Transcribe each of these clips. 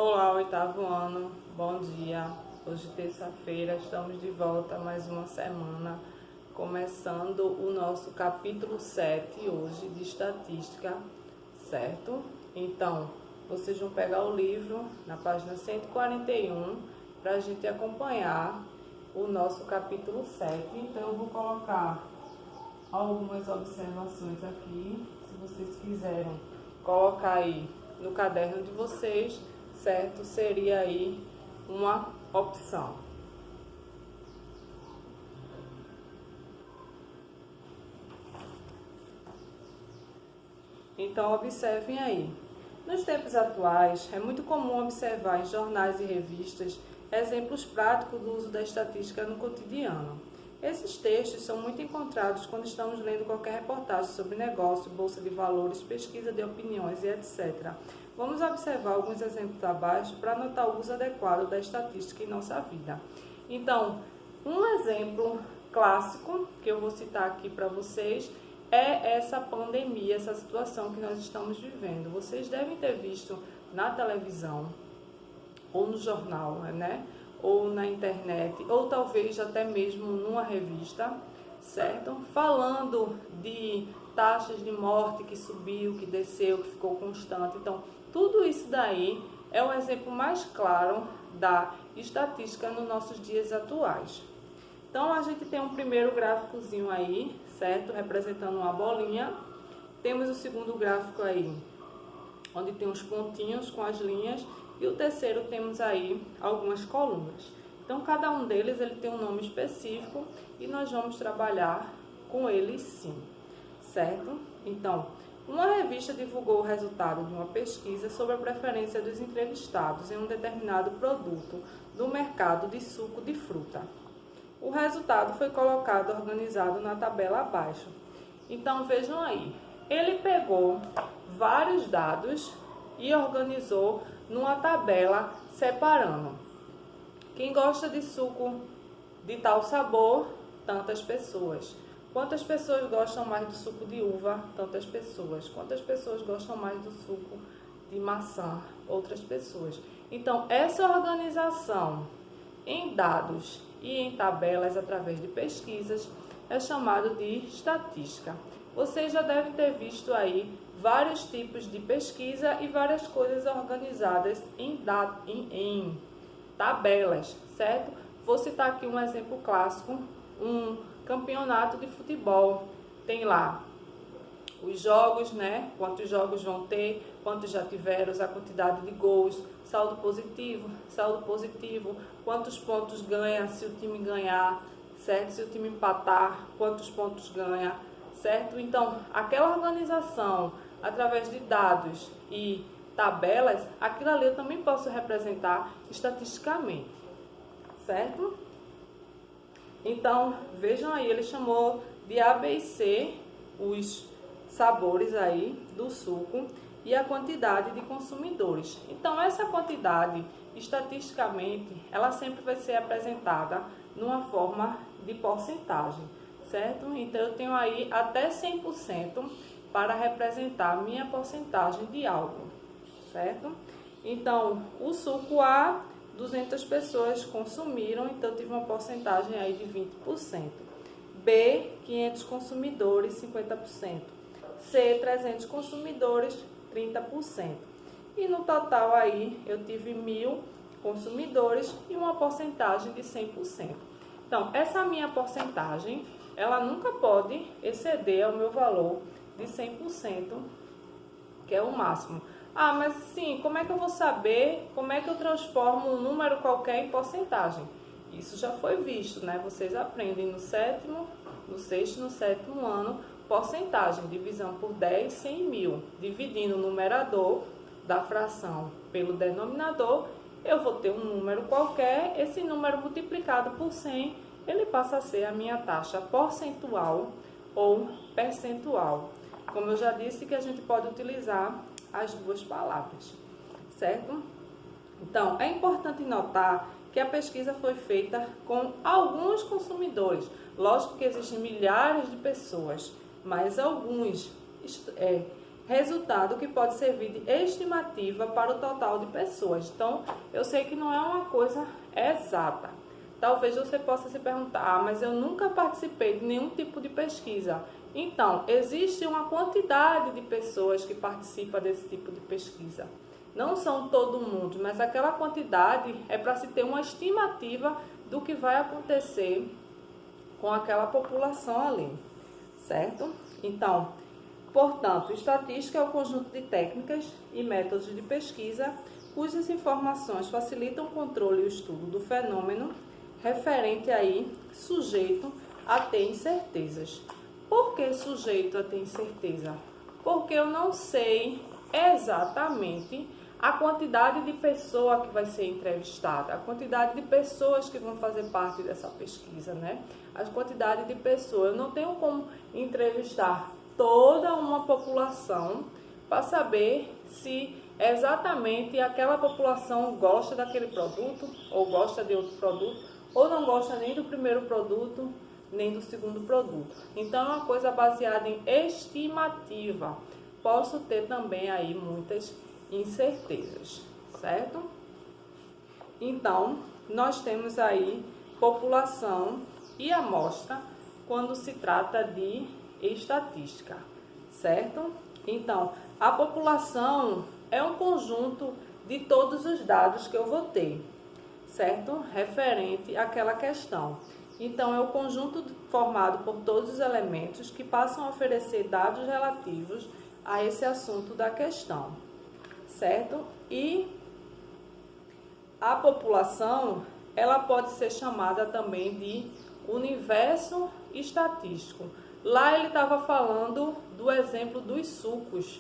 Olá, oitavo ano, bom dia. Hoje, terça-feira, estamos de volta mais uma semana, começando o nosso capítulo 7 hoje de estatística, certo? Então, vocês vão pegar o livro na página 141 para a gente acompanhar o nosso capítulo 7. Então, eu vou colocar algumas observações aqui, se vocês quiserem colocar aí no caderno de vocês, certo? Seria aí uma opção. Então, observem aí. Nos tempos atuais, é muito comum observar em jornais e revistas exemplos práticos do uso da estatística no cotidiano. Esses textos são muito encontrados quando estamos lendo qualquer reportagem sobre negócio, bolsa de valores, pesquisa de opiniões e etc. Vamos observar alguns exemplos abaixo para notar o uso adequado da estatística em nossa vida. Então, um exemplo clássico que eu vou citar aqui para vocês é essa pandemia, essa situação que nós estamos vivendo. Vocês devem ter visto na televisão ou no jornal, né? Ou na internet, ou talvez até mesmo numa revista, certo? Falando de taxas de morte que subiu, que desceu, que ficou constante. Então, tudo isso daí é o exemplo mais claro da estatística nos nossos dias atuais. Então, a gente tem um primeiro gráficozinho aí, certo? Representando uma bolinha. Temos o segundo gráfico aí, onde tem os pontinhos com as linhas. E o terceiro temos aí algumas colunas. Então, cada um deles ele tem um nome específico e nós vamos trabalhar com eles sim, certo? Então, uma revista divulgou o resultado de uma pesquisa sobre a preferência dos entrevistados em um determinado produto do mercado de suco de fruta. O resultado foi colocado organizado na tabela abaixo. Então, vejam aí, ele pegou vários dados e organizou numa tabela separando. Quem gosta de suco de tal sabor, tantas pessoas. Quantas pessoas gostam mais do suco de uva? Tantas pessoas. Quantas pessoas gostam mais do suco de maçã? Outras pessoas. Então, essa organização em dados e em tabelas através de pesquisas é chamado de estatística. Vocês já devem ter visto aí vários tipos de pesquisa e várias coisas organizadas em tabelas, certo? Vou citar aqui um exemplo clássico, um campeonato de futebol. Tem lá os jogos, né? Quantos jogos vão ter, quantos já tiveram, a quantidade de gols, saldo positivo, quantos pontos ganha se o time ganhar, certo? Se o time empatar, quantos pontos ganha, certo? Então, aquela organização através de dados e tabelas, aquilo ali eu também posso representar estatisticamente, certo? Então, vejam aí, ele chamou de A, B e C os sabores aí do suco e a quantidade de consumidores. Então, essa quantidade, estatisticamente, ela sempre vai ser apresentada numa forma de porcentagem, certo? Então, eu tenho aí até 100% para representar a minha porcentagem de algo, certo? Então, o suco A, 200 pessoas consumiram, então eu tive uma porcentagem aí de 20%. B, 500 consumidores, 50%. C, 300 consumidores, 30%. E no total aí eu tive 1.000 consumidores e uma porcentagem de 100%. Então, essa minha porcentagem, ela nunca pode exceder o meu valor de 100%, que é o máximo. Ah, mas sim, como é que eu vou saber, como é que eu transformo um número qualquer em porcentagem? Isso já foi visto, né? Vocês aprendem no sétimo, no sexto e no sétimo ano, porcentagem, divisão por 10, 100 mil. Dividindo o numerador da fração pelo denominador, eu vou ter um número qualquer, esse número multiplicado por 100, ele passa a ser a minha taxa porcentual ou percentual. Como eu já disse, que a gente pode utilizar as duas palavras, certo? Então, é importante notar que a pesquisa foi feita com alguns consumidores. Lógico que existem milhares de pessoas, mas alguns resultado que pode servir de estimativa para o total de pessoas. Então, eu sei que não é uma coisa exata. Talvez você possa se perguntar, mas eu nunca participei de nenhum tipo de pesquisa. Então, existe uma quantidade de pessoas que participam desse tipo de pesquisa. Não são todo mundo, mas aquela quantidade é para se ter uma estimativa do que vai acontecer com aquela população ali, certo? Então, portanto, estatística é o conjunto de técnicas e métodos de pesquisa cujas informações facilitam o controle e o estudo do fenômeno referente aí, sujeito a ter incertezas. Por que sujeito a ter incerteza? Porque eu não sei exatamente a quantidade de pessoa que vai ser entrevistada, a quantidade de pessoas que vão fazer parte dessa pesquisa, né? A quantidade de pessoas. Eu não tenho como entrevistar toda uma população para saber se exatamente aquela população gosta daquele produto ou gosta de outro produto ou não gosta nem do primeiro produto nem do segundo produto. Então é uma coisa baseada em estimativa. Posso ter também aí muitas incertezas, certo? Então, nós temos aí população e amostra quando se trata de estatística, certo? Então, a população é um conjunto de todos os dados que eu vou ter, certo? Referente àquela questão. Então, é o conjunto formado por todos os elementos que passam a oferecer dados relativos a esse assunto da questão, certo? E a população, ela pode ser chamada também de universo estatístico. Lá ele estava falando do exemplo dos sucos,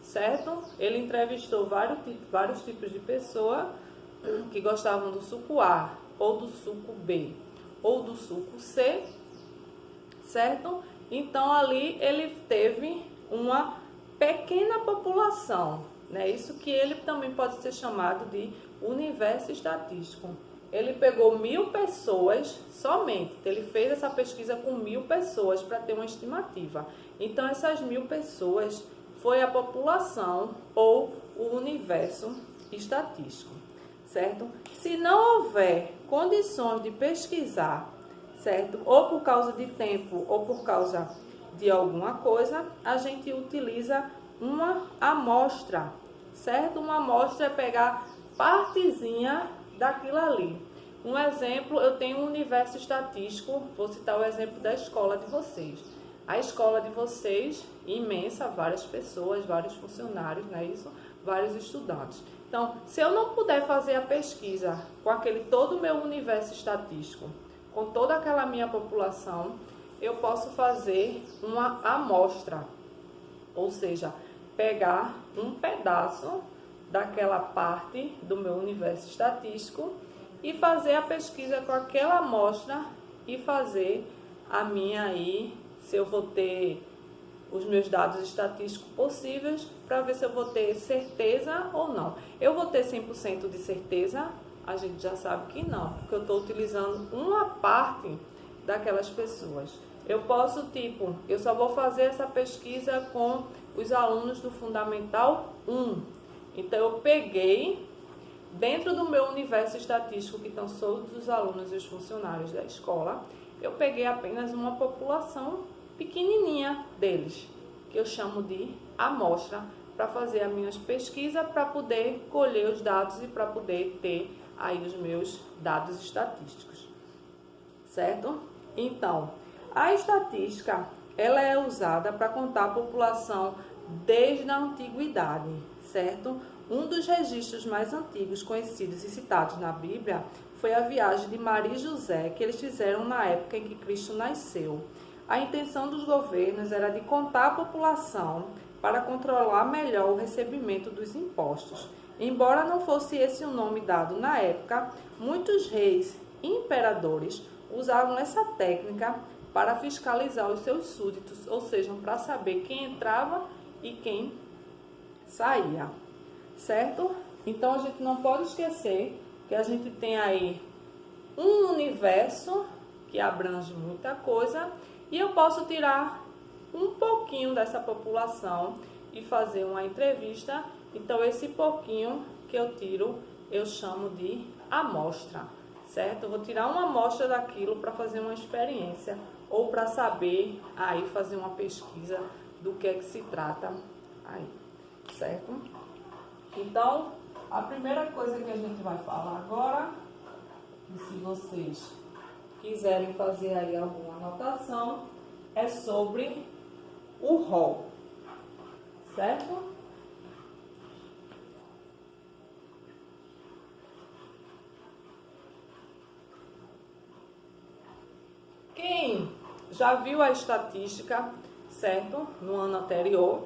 certo? Ele entrevistou vários tipos de pessoa que gostavam do suco A, ou do suco B, ou do suco C, certo? Então ali ele teve uma pequena população, né? Isso que ele também pode ser chamado de universo estatístico. Ele pegou 1000 pessoas somente, ele fez essa pesquisa com 1000 pessoas para ter uma estimativa. Então essas 1000 pessoas foi a população ou o universo estatístico, certo? Se não houver condições de pesquisar, certo? Ou por causa de tempo ou por causa de alguma coisa, a gente utiliza uma amostra, certo? Uma amostra é pegar partezinha daquilo ali. Um exemplo, eu tenho um universo estatístico, vou citar o exemplo da escola de vocês. A escola de vocês, imensa, várias pessoas, vários funcionários, não é isso? Vários estudantes. Então, se eu não puder fazer a pesquisa com aquele todo o meu universo estatístico, com toda aquela minha população, eu posso fazer uma amostra, ou seja, pegar um pedaço daquela parte do meu universo estatístico e fazer a pesquisa com aquela amostra e fazer a minha aí, se eu vou ter os meus dados estatísticos possíveis, para ver se eu vou ter certeza ou não. Eu vou ter 100% de certeza? A gente já sabe que não, porque eu estou utilizando uma parte daquelas pessoas. Eu posso, eu só vou fazer essa pesquisa com os alunos do Fundamental 1. Então, eu peguei, dentro do meu universo estatístico, que estão todos os alunos e os funcionários da escola, eu peguei apenas uma população pequenininha deles, que eu chamo de amostra, para fazer as minhas pesquisas, para poder colher os dados e para poder ter aí os meus dados estatísticos, certo? Então, a estatística, ela é usada para contar a população desde a antiguidade, certo? Um dos registros mais antigos conhecidos e citados na Bíblia foi a viagem de Maria e José, que eles fizeram na época em que Cristo nasceu. A intenção dos governos era de contar a população para controlar melhor o recebimento dos impostos. Embora não fosse esse o nome dado na época, muitos reis e imperadores usavam essa técnica para fiscalizar os seus súditos, ou seja, para saber quem entrava e quem saía, certo? Então a gente não pode esquecer que a gente tem aí um universo que abrange muita coisa e eu posso tirar um pouquinho dessa população e fazer uma entrevista. Então, esse pouquinho que eu tiro, eu chamo de amostra, certo? Eu vou tirar uma amostra daquilo para fazer uma experiência ou para saber aí fazer uma pesquisa do que é que se trata aí, certo? Então, a primeira coisa que a gente vai falar agora, e se vocês quiserem fazer aí alguma anotação, é sobre o rol, certo? Quem já viu a estatística, certo? No ano anterior,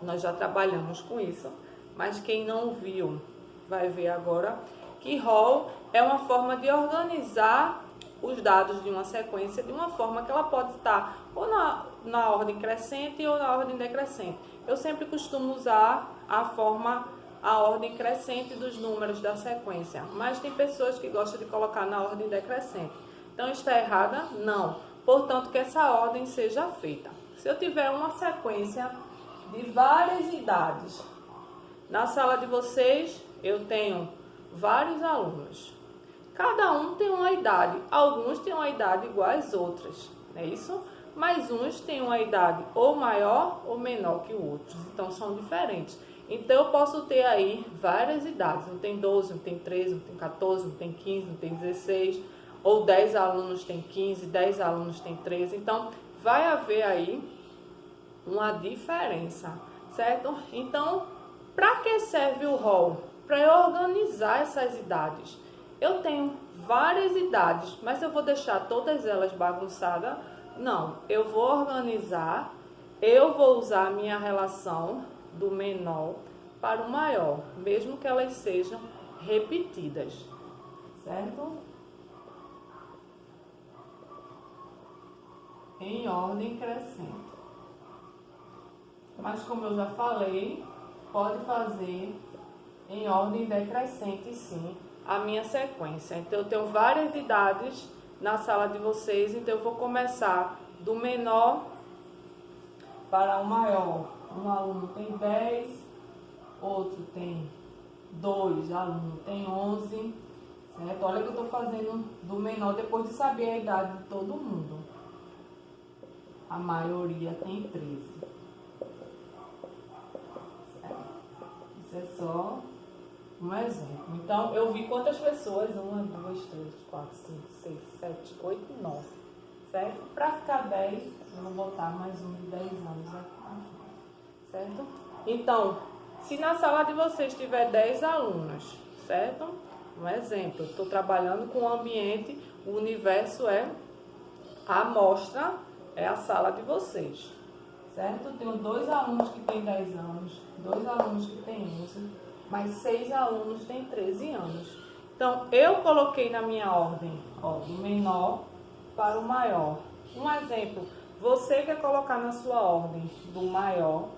nós já trabalhamos com isso, mas quem não viu vai ver agora que rol é uma forma de organizar os dados de uma sequência de uma forma que ela pode estar ou na ordem crescente ou na ordem decrescente. Eu sempre costumo usar a ordem crescente dos números da sequência, mas tem pessoas que gostam de colocar na ordem decrescente. Então, está errada? Não. Portanto, que essa ordem seja feita. Se eu tiver uma sequência de várias idades, na sala de vocês eu tenho vários alunos. Cada um tem uma idade. Alguns têm uma idade igual às outras, não é isso? Mas uns têm uma idade ou maior ou menor que outros. Então, são diferentes. Então, eu posso ter aí várias idades. Um tem 12, um tem 13, um tem 14, um tem 15, um tem 16. Ou 10 alunos tem 15, 10 alunos tem 13. Então, vai haver aí uma diferença, certo? Então, para que serve o rol? Para eu organizar essas idades. Eu tenho várias idades, mas eu vou deixar todas elas bagunçadas? Não, eu vou organizar, eu vou usar a minha relação do menor para o maior, mesmo que elas sejam repetidas, certo? Em ordem crescente. Mas como eu já falei, pode fazer em ordem decrescente, sim, a minha sequência. Então, eu tenho várias idades na sala de vocês, então eu vou começar do menor para o maior. Um aluno tem 10, outro tem 2, aluno tem 11, certo? Olha que eu estou fazendo do menor depois de saber a idade de todo mundo. A maioria tem 13. Certo? Isso é só um exemplo. Então, eu vi quantas pessoas? 1, 2, 3, 4, 5, 6, 7, 8, 9. Certo? Para ficar 10, eu vou botar mais um de 10 anos aqui. Certo? Então, se na sala de vocês tiver 10 alunos, certo? Um exemplo, eu estou trabalhando com o ambiente, o universo é a amostra, é a sala de vocês, certo? Eu tenho 2 alunos que têm 10 anos, 2 alunos que têm 11, mas 6 alunos têm 13 anos. Então, eu coloquei na minha ordem, ó, do menor para o maior. Um exemplo, você quer colocar na sua ordem do maior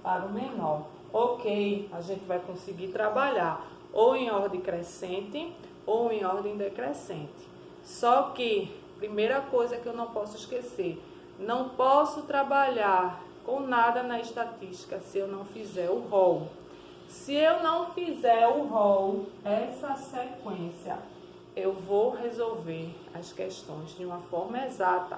para o menor. Ok, a gente vai conseguir trabalhar ou em ordem crescente ou em ordem decrescente. Só que, primeira coisa que eu não posso esquecer, não posso trabalhar com nada na estatística se eu não fizer o rol. Se eu não fizer o rol, essa sequência, eu vou resolver as questões de uma forma exata,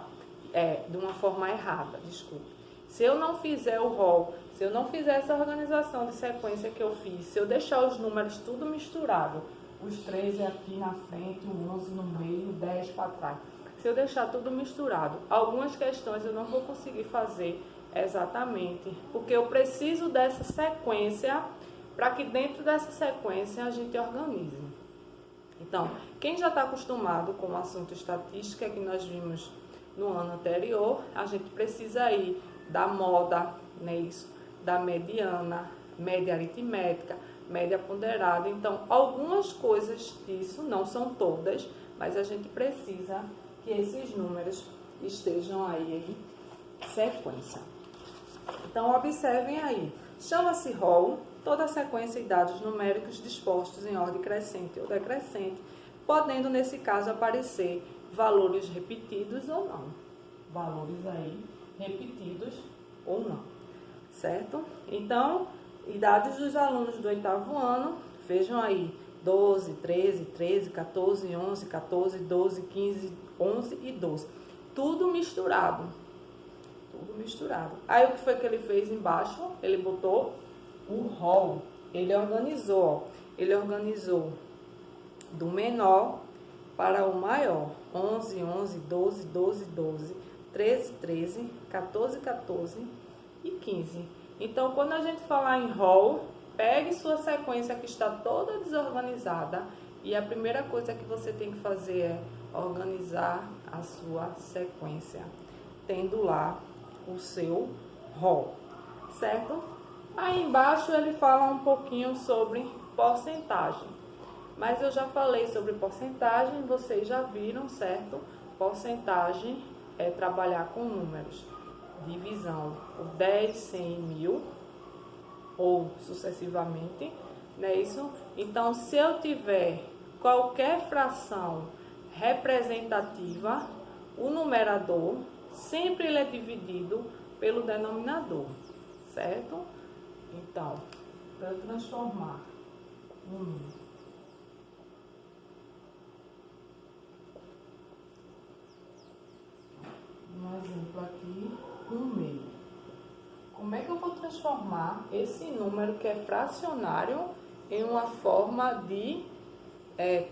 de uma forma errada, desculpe. Se eu não fizer o rol, se eu não fizer essa organização de sequência que eu fiz, se eu deixar os números tudo misturado, os 13 aqui na frente, o 11 no meio, o 10 para trás. Se eu deixar tudo misturado, algumas questões eu não vou conseguir fazer exatamente, porque eu preciso dessa sequência para que dentro dessa sequência a gente organize. Então, quem já está acostumado com o assunto estatística que nós vimos no ano anterior, a gente precisa ir da moda, né, isso, da mediana, média aritmética, média ponderada. Então, algumas coisas disso, não são todas, mas a gente precisa que esses números estejam aí em sequência. Então, observem aí. Chama-se rol toda a sequência e dados numéricos dispostos em ordem crescente ou decrescente, podendo, nesse caso, aparecer valores repetidos ou não. Valores aí repetidos ou não. certo? Então, idades dos alunos do 8º ano, vejam aí, 12, 13, 13, 14, 11, 14, 12, 15, 11 e 12. Tudo misturado. Tudo misturado. Aí o que foi que ele fez embaixo? Ele botou o rol. Ele organizou, ó. Ele organizou do menor para o maior. 11, 11, 12, 12, 12, 13, 13, 14, 14 e 15. Então, quando a gente falar em rol, pegue sua sequência que está toda desorganizada e a primeira coisa que você tem que fazer é organizar a sua sequência, tendo lá o seu rol, certo? Aí embaixo ele fala um pouquinho sobre porcentagem, mas eu já falei sobre porcentagem, vocês já viram, certo? Porcentagem é trabalhar com números, divisão por 10, 100, 1000 ou sucessivamente, não é isso? Então, se eu tiver qualquer fração representativa, o numerador sempre ele é dividido pelo denominador, certo? Então, para eu transformar um exemplo aqui, 1/2. Como é que eu vou transformar esse número que é fracionário em uma forma de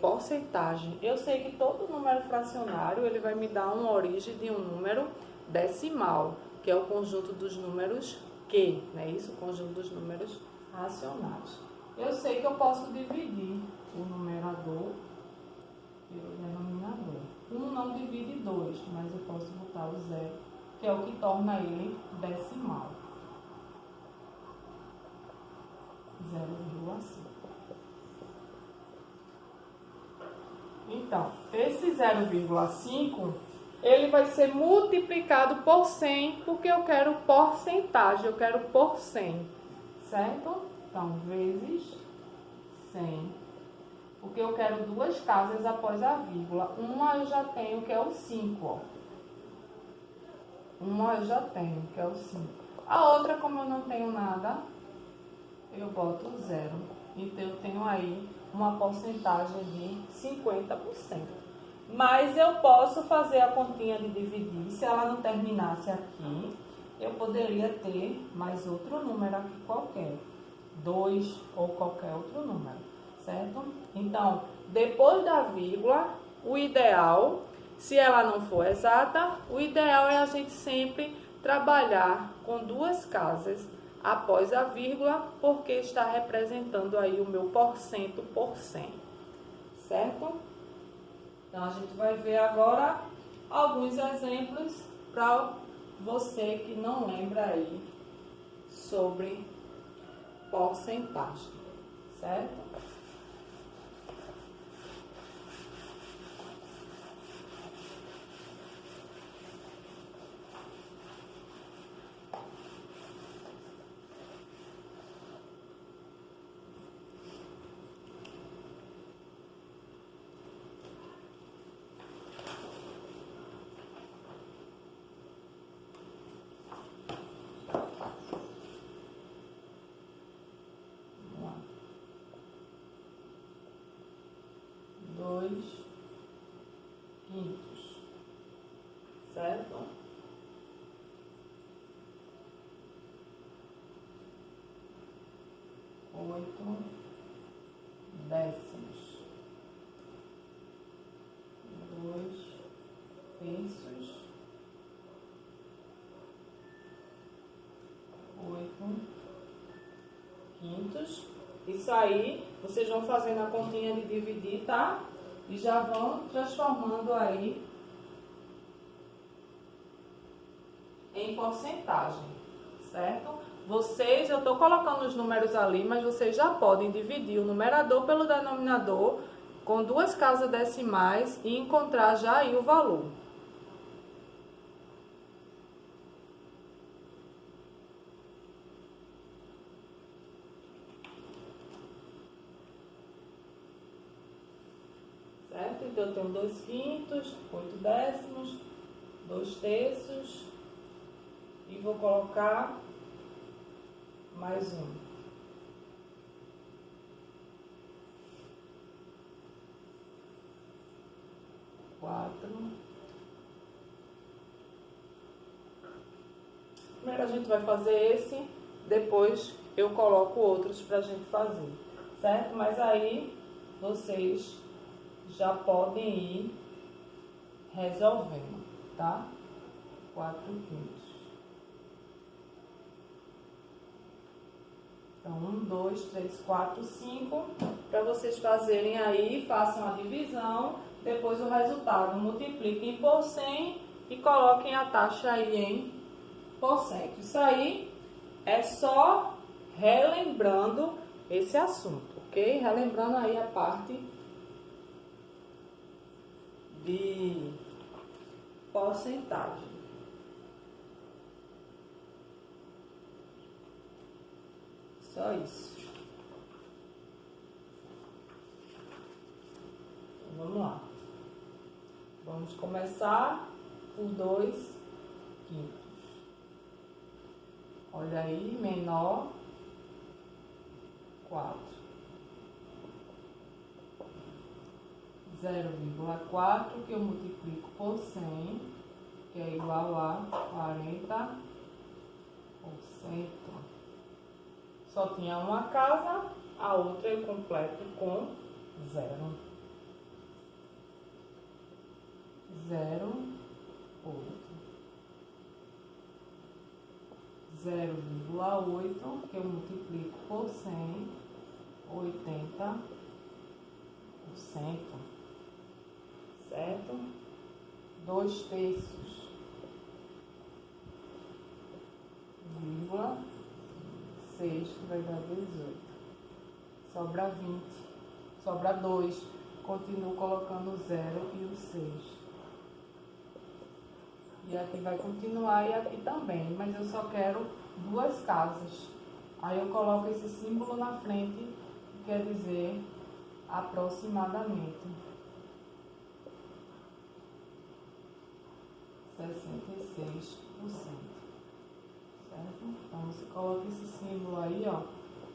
porcentagem? Eu sei que todo número fracionário ele vai me dar uma origem de um número decimal, que é o conjunto dos números Q, não é isso? O conjunto dos números racionais. Eu sei que eu posso dividir o numerador pelo denominador. 1 não divide 2, mas eu posso botar o 0, que é o que torna ele decimal. 0,5. Então, esse 0,5, ele vai ser multiplicado por 100, porque eu quero porcentagem, eu quero por 100, certo? Então, vezes 100, porque eu quero duas casas após a vírgula. Uma eu já tenho, que é o 5, ó. Uma eu já tenho, que é o 5. A outra, como eu não tenho nada, eu boto 0. Então, eu tenho aí uma porcentagem de 50%. Mas eu posso fazer a continha de dividir. Se ela não terminasse aqui, eu poderia ter mais outro número aqui qualquer. 2 ou qualquer outro número, certo? Então, depois da vírgula, o ideal, se ela não for exata, o ideal é a gente sempre trabalhar com duas casas após a vírgula, porque está representando aí o meu porcento por 100, certo? Então, a gente vai ver agora alguns exemplos para você que não lembra aí sobre porcentagem, certo? Quintos, certo? 8 décimos, 2 terços, 8 quintos. Isso aí, vocês vão fazendo a continha de dividir, tá? E já vão transformando aí em porcentagem, certo? Vocês, eu estou colocando os números ali, mas vocês já podem dividir o numerador pelo denominador com duas casas decimais e encontrar já aí o valor. Certo? Então, eu tenho 2 quintos, 8 décimos, 2 terços e vou colocar Mais um. 4. Primeiro a gente vai fazer esse, depois eu coloco outros pra gente fazer, certo? Mas aí vocês já podem ir resolvendo, tá? 4/5. Então, 1, 2, 3, 4, 5. Para vocês fazerem aí, façam a divisão. Depois o resultado multipliquem por 100 e coloquem a taxa aí em porcento. Isso aí é só relembrando esse assunto, ok? Relembrando aí a parte de porcentagem. Só isso. Então, vamos lá. Vamos começar por 2/5. Olha aí, menor 4. 0,4 que eu multiplico por 100, que é igual a 40%. Só tinha uma casa, a outra eu completo com 0. 0,8. 0,8 que eu multiplico por 100, 80%. Certo? 2/3, vírgula 6, que vai dar 18. Sobra 20. Sobra 2. Continuo colocando o 0 e o 6. E aqui vai continuar e aqui também. Mas eu só quero duas casas. Aí eu coloco esse símbolo na frente, que quer dizer aproximadamente 66%. Certo? Então você coloca esse símbolo aí, ó,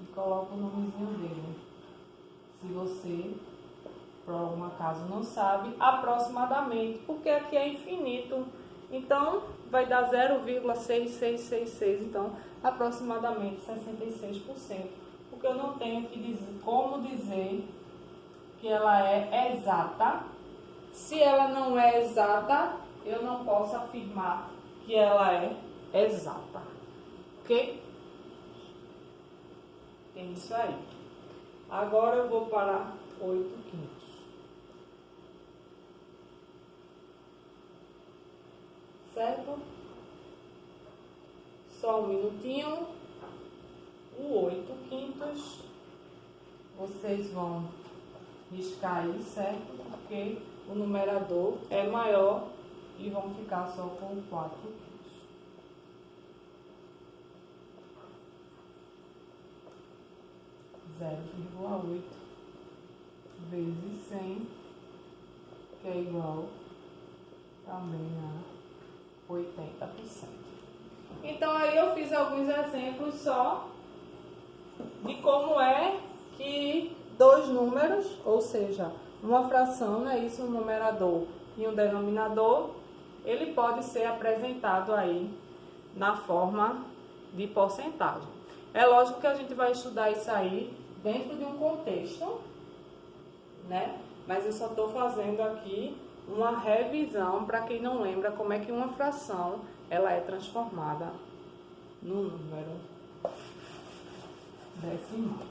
e coloca o nomezinho dele. Se você, por alguma acaso, não sabe, aproximadamente, porque aqui é infinito. Então, vai dar 0,6666, então, aproximadamente 66%. Porque eu não tenho que dizer, como dizer que ela é exata. Se ela não é exata, eu não posso afirmar que ela é exata. Ok? É isso aí. Agora eu vou para 8/5. Certo? Só um minutinho. O 8/5 vocês vão riscar aí, certo? Porque o numerador é maior e vão ficar só com 4/5. 0,8 vezes 100, que é igual também a 80%. Então, aí eu fiz alguns exemplos só de como é que dois números, ou seja, uma fração, não é isso, um numerador e um denominador, ele pode ser apresentado aí na forma de porcentagem. É lógico que a gente vai estudar isso aí dentro de um contexto, né? Mas eu só estou fazendo aqui uma revisão para quem não lembra como é que uma fração ela é transformada no número decimal.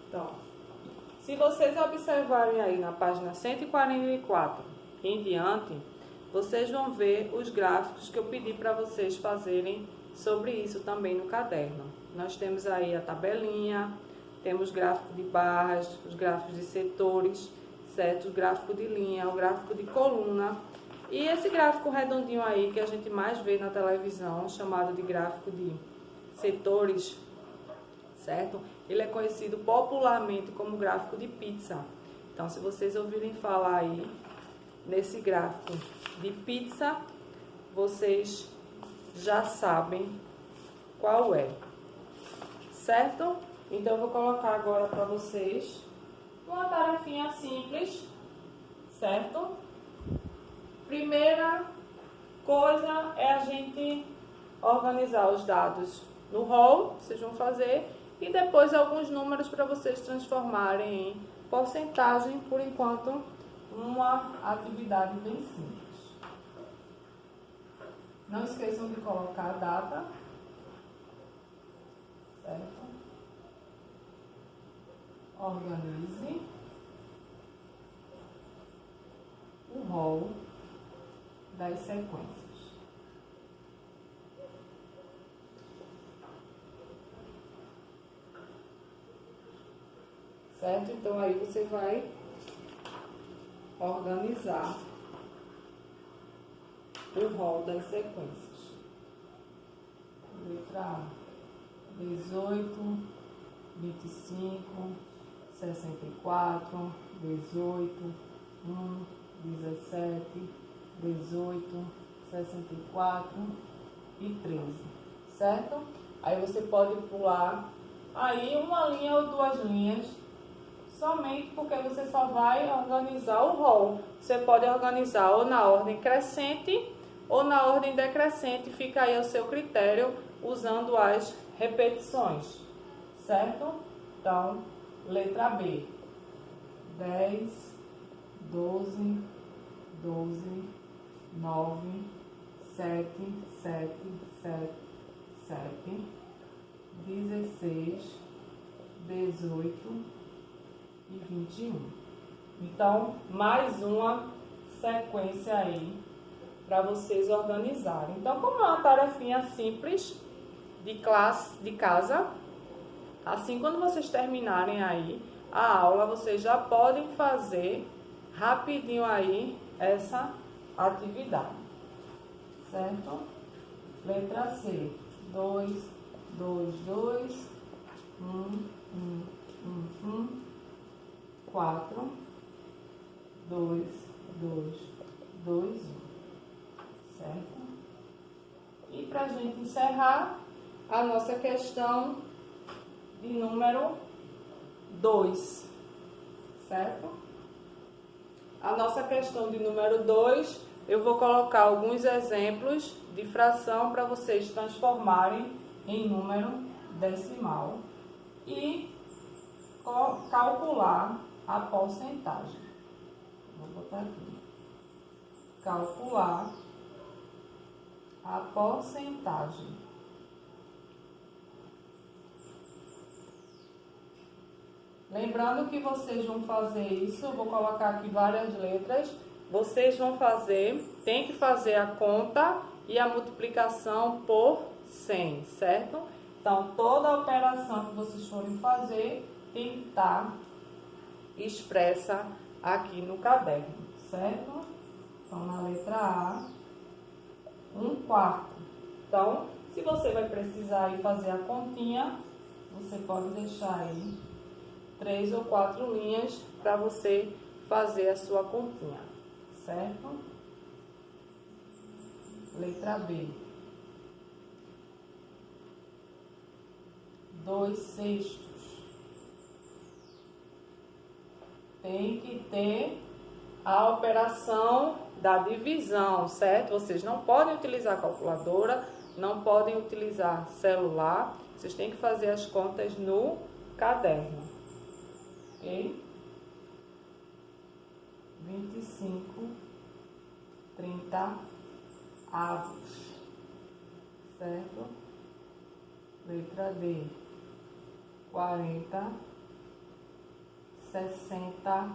Então, se vocês observarem aí na página 144 em diante, vocês vão ver os gráficos que eu pedi para vocês fazerem sobre isso também no caderno. Nós temos aí a tabelinha, temos gráfico de barras, os gráficos de setores, certo? O gráfico de linha, o gráfico de coluna. E esse gráfico redondinho aí que a gente mais vê na televisão, chamado de gráfico de setores, certo? Ele é conhecido popularmente como gráfico de pizza. Então, se vocês ouvirem falar aí nesse gráfico de pizza, vocês já sabem qual é, certo? Então, eu vou colocar agora para vocês uma tarefinha simples, certo? Primeira coisa é a gente organizar os dados no rol, vocês vão fazer, e depois alguns números para vocês transformarem em porcentagem, por enquanto, uma atividade bem simples. Não esqueçam de colocar a data, certo? Organize o rol das sequências. Certo? Então, aí você vai organizar o rol das sequências. Letra A, 18, 25, 64, 18, 1, 17, 18, 64 e 13, certo? Aí você pode pular aí uma linha ou duas linhas, somente porque você só vai organizar o rol. Você pode organizar ou na ordem crescente ou na ordem decrescente, fica aí ao seu critério, usando as repetições, certo? Então, letra B, 10, 12, 12, 9, 7, 7, 7, 7, 16, 18 e 21. Então, mais uma sequência aí para vocês organizarem. Então, como é uma tarefinha simples de classe, de casa, assim, quando vocês terminarem aí a aula, vocês já podem fazer rapidinho aí essa atividade, certo? Letra C, 2, 2, 2, 1, 1, 1, 4, 2, 2, 2, 1, certo? E para a gente encerrar a nossa questão de número 2, certo? A nossa questão de número 2, eu vou colocar alguns exemplos de fração para vocês transformarem em número decimal e calcular a porcentagem. Vou botar aqui. Calcular a porcentagem. Lembrando que vocês vão fazer isso, eu vou colocar aqui várias letras. Vocês vão fazer, tem que fazer a conta e a multiplicação por 100, certo? Então, toda a operação que vocês forem fazer tem que estar expressa aqui no caderno, certo? Então, na letra A, 1/4. Então, se você vai precisar ir fazer a continha, você pode deixar aí 3 ou 4 linhas para você fazer a sua continha, certo? Letra B, 2/6. Tem que ter a operação da divisão, certo? Vocês não podem utilizar calculadora, não podem utilizar celular, vocês têm que fazer as contas no caderno, ok? 25, 30 avos, certo? Letra D, 40, 60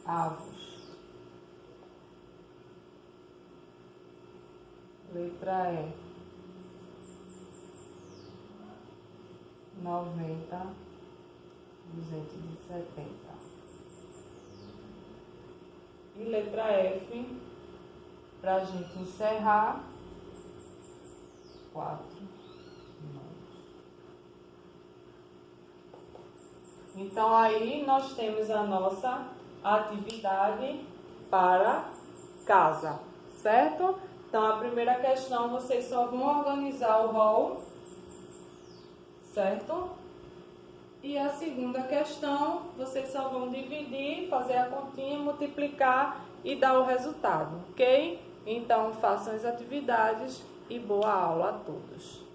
avos. Letra E, 90, 270. E letra F, para a gente encerrar, 4, 9. Então, aí nós temos a nossa atividade para casa, certo? Então, a primeira questão, vocês só vão organizar o rol, certo? E a segunda questão, vocês só vão dividir, fazer a continha, multiplicar e dar o resultado, ok? Então, façam as atividades e boa aula a todos.